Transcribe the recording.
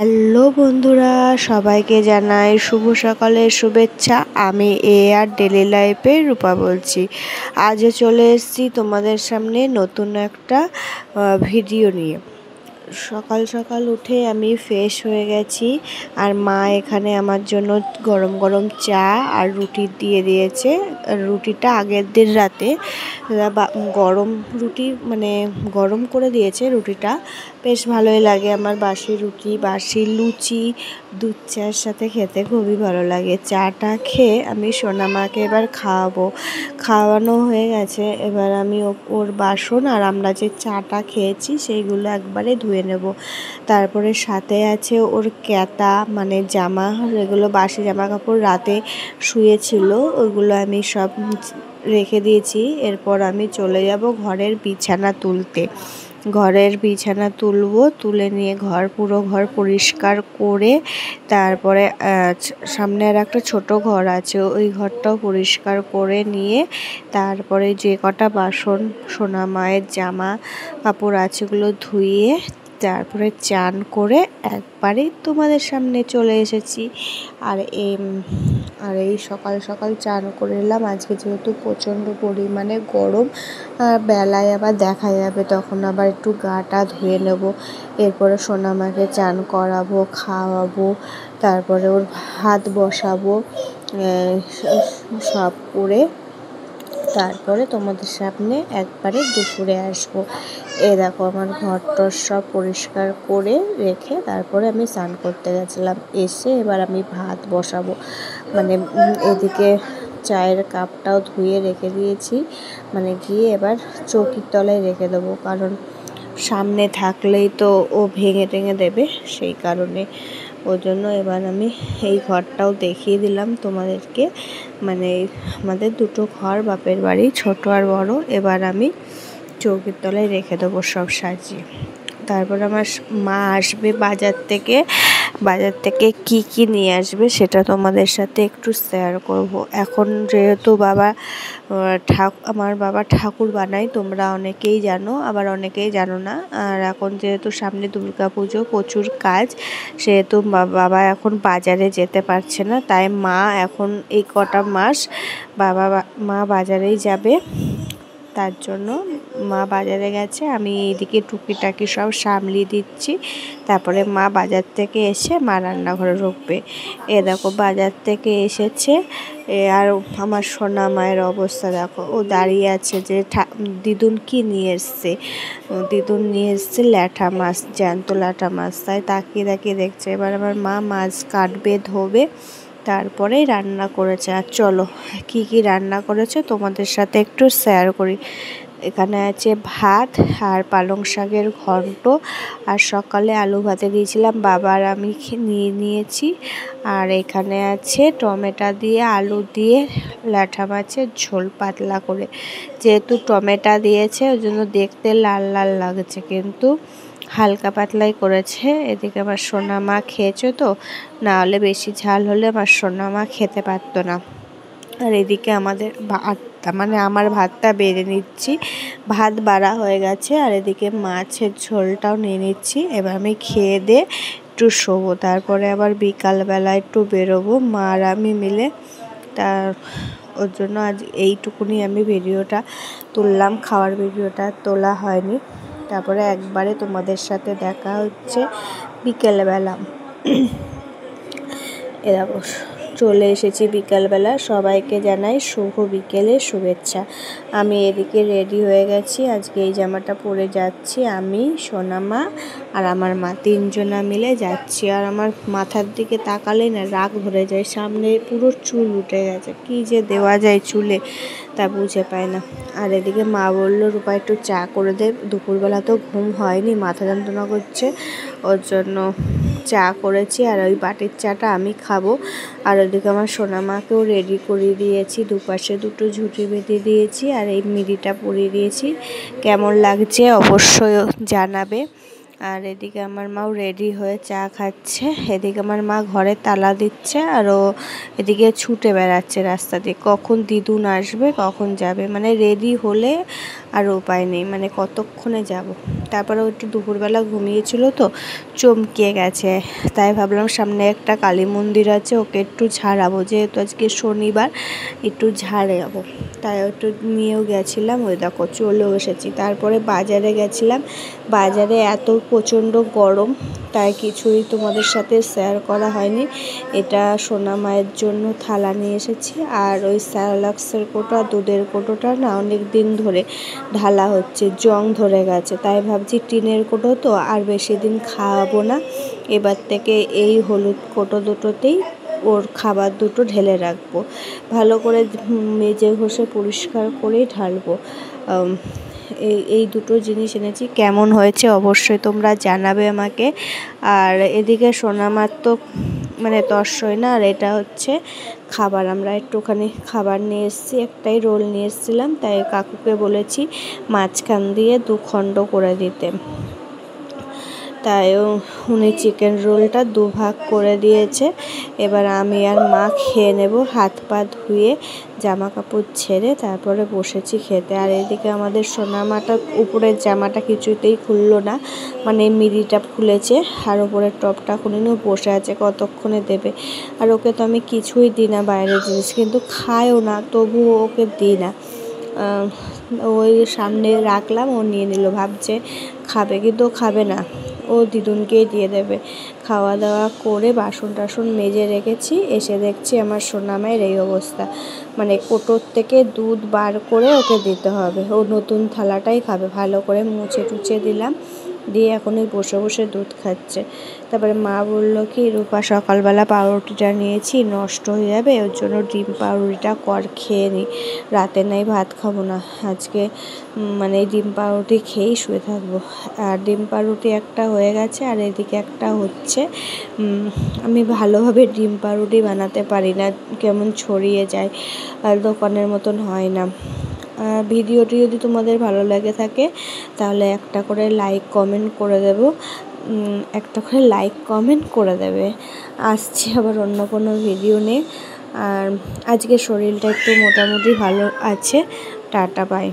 Hello বন্ধুরা, সবাইকে জানাই শুভ সকালের শুভেচ্ছা। আমি আর ডেলি লাইফে রূপা বলছি। আজও চলে এসেছি তোমাদের সামনে নতুন একটা ভিডিও নিয়ে। সকাল সকাল উঠে আমি ফ্রেশ হয়ে গেছি, আর মা এখানে আমার জন্য গরম গরম চা আর রুটি দিয়ে দিয়েছে। রুটিটা আগের দিন রাতে গরম রুটি গরম করে দিয়েছে। রুটিটা বেশ ভালোই লাগে আমার, বাসি রুটি বাসি লুচি দুধ চায়ের সাথে খেতে খুবই ভালো লাগে। চাটা খেয়ে আমি সোনামাকে এবার খাওয়ানো হয়ে গেছে। এবার আমি ওর বাসন আর আমরা যে চাটা খেয়েছি সেইগুলো একবারে ধুয়ে নেব। তারপরে সাথে আছে ওর ক্যাতা জামা, এগুলো বাসি জামা কাপড় রাতে শুয়েছিল, ওইগুলো আমি সব রেখে দিয়েছি। এরপর আমি চলে যাব ঘরের বিছানা তুলতে। ঘরের বিছানা তুলে নিয়ে পুরো ঘর পরিষ্কার করে তারপরে সামনে আর একটা ছোট ঘর আছে, ওই ঘরটাও পরিষ্কার করে নিয়ে তারপরে যে কটা বাসন সোনা মায়ের জামা কাপড় আছে ওগুলো ধুয়ে তারপরে চান করে একবারে তোমাদের সামনে চলে এসেছি। আর এই সকাল সকাল চান করে এলাম। আজকে যেহেতু প্রচণ্ড পরিমাণে গরম, আর বেলায় আবার দেখা যাবে, তখন আবার একটু গাটা ধুয়ে নেব। এরপরে সোনামাকে চান করাবো, খাওয়াবো, তারপরে ওর ভাত বসাবো, সব করে তারপরে তোমাদের সামনে একবারে দুপুরে আসবো। দেখো আমার ঘরটর সব পরিষ্কার করে রেখে তারপরে আমি স্নান করতে গেছিলাম। এসে এবার আমি ভাত বসাবো, এদিকে চায়ের কাপটাও ধুয়ে রেখে দিয়েছি, গিয়ে এবার চৌকির তলায় রেখে দেবো, কারণ সামনে থাকলেই তো ও ভেঙে টেঙে দেবে, সেই কারণে ওই জন্য এবার আমি এই ঘরটাও দেখিয়ে দিলাম তোমাদেরকে। আমাদের দুটো ঘর বাপের বাড়ি, ছোট আর বড়। এবার আমি চৌকির তলায় রেখে দেবো সব সাজিয়ে। তারপর আমার মা আসবে বাজার থেকে কি নিয়ে আসবে সেটা তোমাদের সাথে একটু শেয়ার করব। এখন যেহেতু আমার বাবা ঠাকুর বানায়, তোমরা অনেকেই জানো আবার অনেকেই জানো না। আর এখন যেহেতু সামনে দুর্গাপুজো, প্রচুর কাজ, সেহেতু বাবা এখন বাজারে যেতে পারছে না, তাই মা এখন এই কটা মাস মা বাজারেই যাবে। তার জন্য মা বাজারে গেছে, আমি এইদিকে টুকিটাকি সব সামলিয়ে দিচ্ছি। তারপরে মা বাজার থেকে এসে মা রান্নাঘরে ঢুকবে। দেখো বাজার থেকে এসেছে, আর আমার সোনা মায়ের অবস্থা দেখো, ও দাঁড়িয়ে আছে যে দিদুন কি নিয়ে এসছে। দিদুন নিয়ে এসছে ল্যাঠা মাছ, জ্যান্ত ল্যাঠা মাছ, তাই তাকিয়ে দেখছে। এবার আমার মা মাছ কাটবে, ধোবে, তারপরেই রান্না করেছে। আর চলো কি রান্না করেছে তোমাদের সাথে একটু শেয়ার করি। এখানে আছে ভাত আর পালং শাকের ঘন্ট, আর সকালে আলু ভাতে দিয়েছিলাম, বাবা আর আমি নিয়েছি। আর এখানে আছে টমেটো দিয়ে আলু দিয়ে ল্যাঠা মাছের ঝোল পাতলা করে। যেহেতু টমেটো দিয়েছে ওই জন্য দেখতে লাল লাল লাগছে, কিন্তু হালকা পাতলাই করেছে। এদিকে আমার সোনা মা খেয়েছে, তো না হলে বেশি ঝাল হলে আমার সোনা মা খেতে পারতো না। আর এদিকে আমাদের আমার ভাতটা বেড়ে নিচ্ছি, ভাত বাড়া হয়ে গেছে। আর এদিকে মাছের ঝোলটাও নিয়ে নিচ্ছি। এবার আমি খেয়ে দিয়ে একটু শোবো, তারপরে আবার বিকালবেলা একটু বেরোবো মা আর আমি মিলে। ওর জন্য আজ এইটুকুনি আমি ভিডিওটা তুললাম, খাওয়ার ভিডিওটা তোলা হয়নি। তারপরে একবারে তোমাদের সাথে দেখা হচ্ছে বিকেলবেলা। এরকম চলে এসেছি বিকালবেলা। সবাইকে জানাই শুভ বিকেলের শুভেচ্ছা। আমি এদিকে রেডি হয়ে গেছি, আজকে এই জামাটা পরে যাচ্ছি। আমি, সোনামা আর আমার মা তিনজনা মিলে যাচ্ছি। আর আমার মাথার দিকে তাকালেই না রাগ ধরে যায়, সামনে পুরো চুল উঠে গেছে, কি যে দেওয়া যায় চুলে তা বুঝে পায় না। আর এদিকে মা বললো রূপা একটু চা করে দে, দুপুরবেলা তো ঘুম হয়নি, মাথা যন্ত্রণা করছে, ওর জন্য চা করেছি। আর ওই বাটির চাটা আমি খাবো। আর ওদিকে আমার সোনামাকেও রেডি করিয়ে দিয়েছি, দুপাশে দুটো ঝুঁটি বেঁধে দিয়েছি, আর এই মিডিটা পরিয়ে দিয়েছি। কেমন লাগছে অবশ্যই জানাবে। আর এদিকে আমার মাও রেডি হয়ে চা খাচ্ছে। এদিকে আমার মা ঘরে তালা দিচ্ছে, আর ও এদিকে ছুটে বেড়াচ্ছে রাস্তা দিয়ে, কখন দিদুন আসবে কখন যাবে, রেডি হলে আর উপায় নেই, কতক্ষণে যাব। তারপরে একটু দুপুরবেলা ঘুমিয়েছিল, তো চমকে গেছে। তাই ভাবলাম সামনে একটা কালী মন্দির আছে, ওকে একটু ঝাড়াবো, যেহেতু আজকে শনিবার একটু ঝাড়াবো। তাই একটু নিয়েও গেছিলাম। ওই দেখো চলেও এসেছি। তারপরে বাজারে গেছিলাম। বাজারে এত প্রচণ্ড গরম, তাই কিছুই তোমাদের সাথে শেয়ার করা হয়নি। এটা সোনা মায়ের জন্য থালা নিয়ে এসেছি। আর ওই স্যারলাক্সের কোটো, দুধের কোটোটা না অনেক দিন ধরে ঢালা হচ্ছে, জং ধরে গেছে। তাই ভাবছি টিনের কোটো তো আর বেশি দিন খাওয়াবো না, এবার থেকে এই হলুদ কোটো দুটোতেই ওর খাবার দুটো ঢেলে রাখবো। ভালো করে মেজে ঘষে পরিষ্কার করেই ঢালবো। এই দুটো জিনিস এনেছি। কেমন হয়েছে অবশ্যই তোমরা জানাবে আমাকে। আর এদিকে সোনামার তো মানে তর্সই না। আর এটা হচ্ছে খাবার। আমরা একটুখানি খাবার নিয়ে এসেছি, একটাই রোল নিয়ে এসেছিলাম। তাই কাকুকে বলেছি মাঝখান দিয়ে 2 খণ্ড করে দিতে। তাই উনি চিকেন রোলটা 2 ভাগ করে দিয়েছে। এবার আমি আর মা খেয়ে নেব। হাত পা ধুয়ে জামা কাপড় ছেড়ে তারপরে বসেছি খেতে। আর এদিকে আমাদের সোনামাটা উপরের জামাটা কিছুতেই খুললো না, মানে মিডিটা খুলেছে আর উপরের টপটা খুলিনি, বসে আছে কতক্ষণে দেবে। আর ওকে তো আমি কিছুই দিই না বাইরের জিনিস, কিন্তু খায়ও না, তবুও ওকে দিই না। ওই সামনে রাখলাম, ও নিয়ে নিল, ভাবছে খাবে, কিন্তু খাবে না, ও দিদুনকেই দিয়ে দেবে। খাওয়া দাওয়া করে বাসন টাসন মেজে রেখেছি, এসে দেখছি আমার সোনামায়ের এই অবস্থা। মানে কোটোর থেকে দুধ বার করে ওকে দিতে হবে, ও নতুন থালাটাই খাবে। ভালো করে মুছে টুছে দিলাম, দিয়ে এখনই বসে বসে দুধ খাচ্ছে। তারপরে মা বললো কি, রূপা সকালবেলা পাউরুটিটা নিয়েছি, নষ্ট হয়ে যাবে, ওর জন্য ডিম পাউরুটিটা খেয়ে নিই, রাতে নাই ভাত খাবো না আজকে, মানে ডিম পাউরুটি খেয়েই শুয়ে থাকবো। আর ডিম পাউরুটি একটা হয়ে গেছে, আর এদিকে একটা হচ্ছে। আমি ভালোভাবে ডিম পাউরুটি বানাতে পারি না, কেমন ছড়িয়ে যায়, আর দোকানের মতন হয় না। ভিডিওটি যদি তোমাদের ভালো লাগে থাকে তাহলে একটা করে লাইক কমেন্ট করে দেবো, একটা করে লাইক কমেন্ট করে দেবে। আসছি আবার অন্য কোনো ভিডিও নিয়ে। আর আজকে শরীরটা একটু মোটামুটি ভালো আছে। Tata, by.